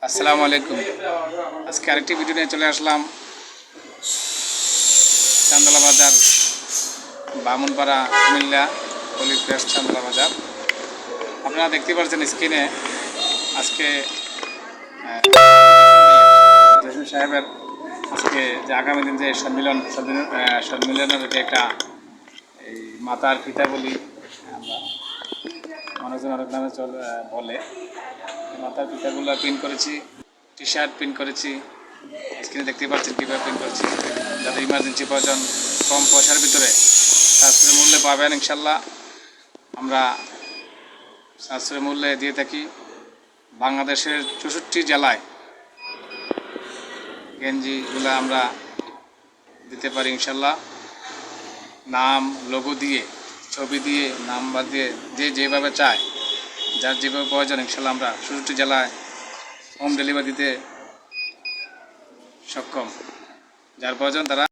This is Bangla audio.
আসসালামু আলাইকুম। আজকে আরেকটি ভিডিও নিয়ে চলে আসলাম চান্দলা বাজার, বামুনপাড়া, কুমিল্লা, হলিক্রেস্ট চান্দলা বাজার। আপনারা দেখতে পাচ্ছেন স্ক্রিনে আজকে জসিম সাহেবের আজকে যে আগামী দিন যে সম্মিলনের যে একটা এই মাতার পিতা বলি আমরা, মানুষজন অনেক নামে বলে, মাতার পিতাগুলো প্রিন্ট করেছি, টি শার্ট প্রিন্ট করেছি। স্ক্রিনে দেখতে পাচ্ছেন কীভাবে প্রিন্ট করেছি, যাদের ইমার্জেন্সি প্রয়োজন কম পয়সার ভিতরে সাশ্রয় মূল্যে পাবেন ইনশাল্লাহ। আমরা সাশ্রয় মূল্যে দিয়ে থাকি। বাংলাদেশের 64 জেলায় গেঞ্জিগুলো আমরা দিতে পারি ইনশাল্লাহ। নাম, লোগো দিয়ে, ছবি দিয়ে, নাম্বার দিয়ে, যে যেভাবে চায়, যার যেভাবে প্রয়োজন ইনশাল্লাহ আমরা 64 জেলায় হোম ডেলিভারি দিতে সক্ষম। যার প্রয়োজন তারা